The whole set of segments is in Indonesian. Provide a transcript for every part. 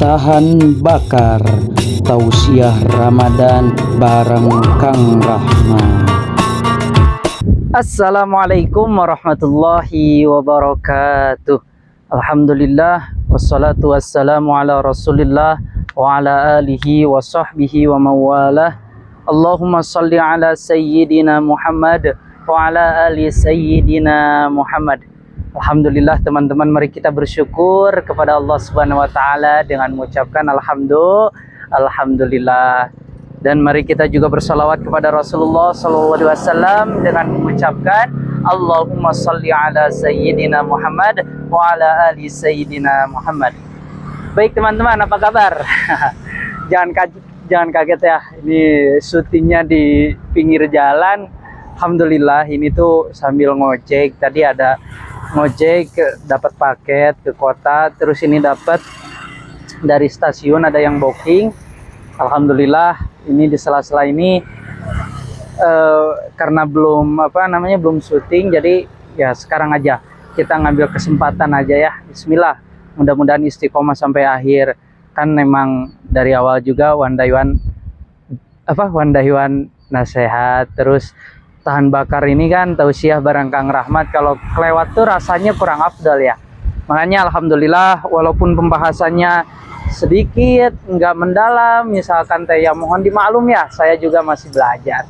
Tahan bakar tausiah Ramadan bareng Kang Rahmat. Assalamualaikum warahmatullahi wabarakatuh. Alhamdulillah wassalatu wassalamu ala Rasulillah wa ala alihi wa sahbihi wa mawalah. Allahumma salli ala sayyidina Muhammad wa ala ali sayyidina Muhammad. Alhamdulillah teman-teman, mari kita bersyukur kepada Allah Subhanahu wa taala dengan mengucapkan alhamdulillah. Dan mari kita juga bersalawat kepada Rasulullah sallallahu alaihi wasallam dengan mengucapkan Allahumma shalli ala sayyidina Muhammad wa ala ali sayyidina Muhammad. Baik teman-teman, apa kabar? Jangan kaget ya. Ini syutingnya di pinggir jalan. Alhamdulillah ini tuh sambil ngojek. Tadi ada ngojek dapat paket ke kota, terus ini dapat dari stasiun ada yang booking. Alhamdulillah ini di sela-sela ini karena belum belum syuting, jadi ya sekarang aja kita ngambil kesempatan aja ya. Bismillah, mudah-mudahan istiqomah sampai akhir. Kan memang dari awal juga wandaiwan nasihat, terus tahan bakar ini kan tausiah bareng Kang Rahmat. Kalau kelewat tuh rasanya kurang afdal ya. Makanya alhamdulillah walaupun pembahasannya sedikit nggak mendalam, misalkan ya mohon dimaklum ya, saya juga masih belajar.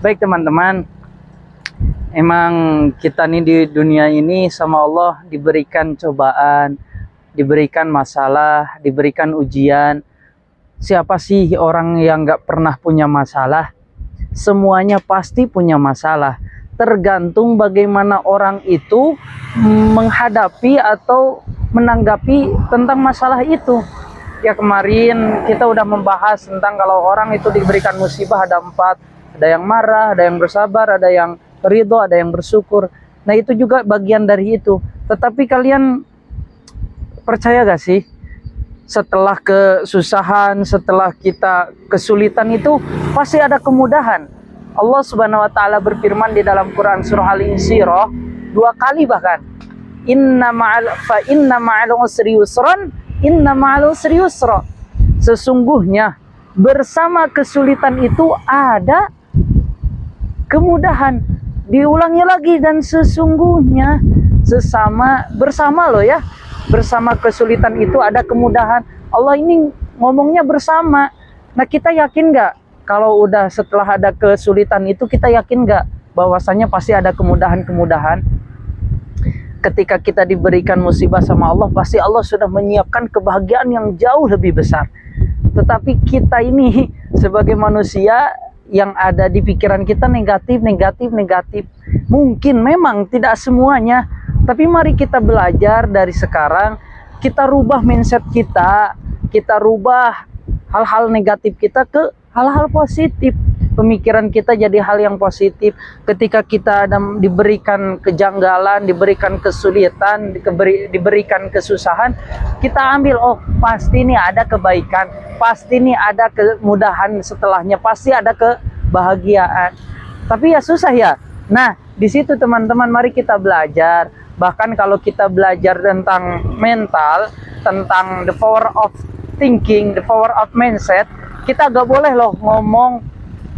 Baik teman-teman, emang kita nih di dunia ini sama Allah diberikan cobaan, diberikan masalah, diberikan ujian. Siapa sih orang yang nggak pernah punya masalah? Semuanya pasti punya masalah, tergantung bagaimana orang itu menghadapi atau menanggapi tentang masalah itu. Ya kemarin kita udah membahas tentang kalau orang itu diberikan musibah ada 4, ada yang marah, ada yang bersabar, ada yang ridho, ada yang bersyukur. Nah itu juga bagian dari itu. Tetapi kalian percaya gak sih, setelah kesusahan, setelah kita kesulitan itu pasti ada kemudahan. Allah Subhanahu wa taala berfirman di dalam Quran surah Al-Insyirah 2 kali bahkan. Inna ma'al usri yusran, inna ma'al usri yusra. Sesungguhnya bersama kesulitan itu ada kemudahan. Diulangi lagi, dan sesungguhnya bersama loh ya. Bersama kesulitan itu ada kemudahan. Allah ini ngomongnya bersama. Nah kita yakin nggak kalau udah setelah ada kesulitan itu, kita yakin nggak bahwasanya pasti ada kemudahan-kemudahan? Ketika kita diberikan musibah sama Allah, pasti Allah sudah menyiapkan kebahagiaan yang jauh lebih besar. Tetapi kita ini sebagai manusia yang ada di pikiran kita negatif. Mungkin memang tidak semuanya. Tapi mari kita belajar dari sekarang, kita rubah mindset kita rubah hal-hal negatif kita ke hal-hal positif. Pemikiran kita jadi hal yang positif. Ketika kita diberikan kejanggalan, diberikan kesulitan, diberikan kesusahan, kita ambil, oh pasti ini ada kebaikan, pasti ini ada kemudahan setelahnya, pasti ada kebahagiaan. Tapi ya susah ya. Nah, di situ teman-teman mari kita belajar. Bahkan kalau kita belajar tentang mental, tentang the power of thinking, the power of mindset, kita gak boleh loh ngomong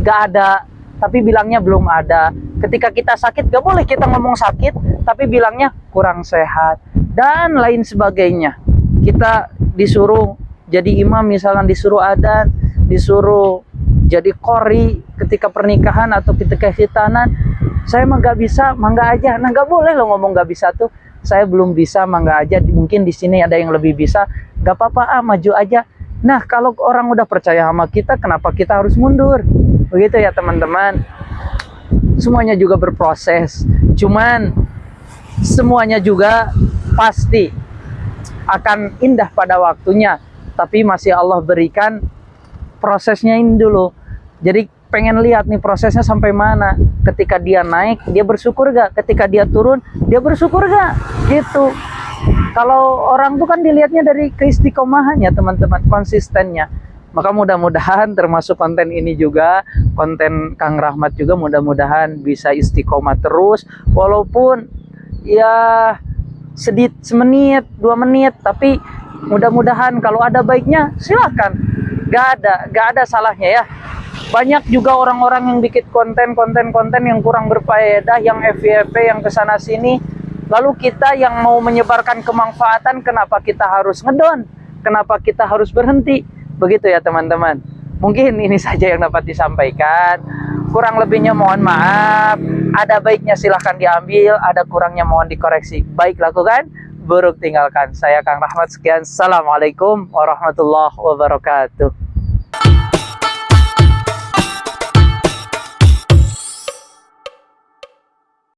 gak ada, tapi bilangnya belum ada. Ketika kita sakit, gak boleh kita ngomong sakit, tapi bilangnya kurang sehat, dan lain sebagainya. Kita disuruh jadi imam, misalkan disuruh adzan, disuruh jadi qori ketika pernikahan atau ketika khitanan. Saya mah gak bisa, mangga aja. Nah gak boleh loh ngomong gak bisa tuh. Saya belum bisa, mangga aja. Mungkin di sini ada yang lebih bisa. Gak apa-apa, maju aja. Nah kalau orang udah percaya sama kita, kenapa kita harus mundur? Begitu ya teman-teman. Semuanya juga berproses. Cuman semuanya juga pasti akan indah pada waktunya. Tapi masih Allah berikan prosesnya ini dulu. Jadi pengen lihat nih prosesnya sampai mana. Ketika dia naik, dia bersyukur gak? Ketika dia turun, dia bersyukur gak? Gitu. Kalau orang tuh kan dilihatnya dari keistiqomahannya teman-teman, konsistennya. Maka mudah-mudahan termasuk konten ini juga, konten Kang Rahmat juga, mudah-mudahan bisa istiqomah terus. Walaupun ya semenit, 2 menit, tapi Mudah-mudahan kalau ada baiknya silakan, gak ada salahnya ya. Banyak juga orang-orang yang bikin konten yang kurang berfaedah, yang FYP, yang kesana sini. Lalu kita yang mau menyebarkan kemanfaatan, kenapa kita harus ngedon? Kenapa kita harus berhenti? Begitu ya teman-teman. Mungkin ini saja yang dapat disampaikan. Kurang lebihnya mohon maaf. Ada baiknya silahkan diambil, ada kurangnya mohon dikoreksi. Baik lakukan, buruk tinggalkan. Saya Kang Rahmat, sekian. Assalamualaikum warahmatullahi wabarakatuh.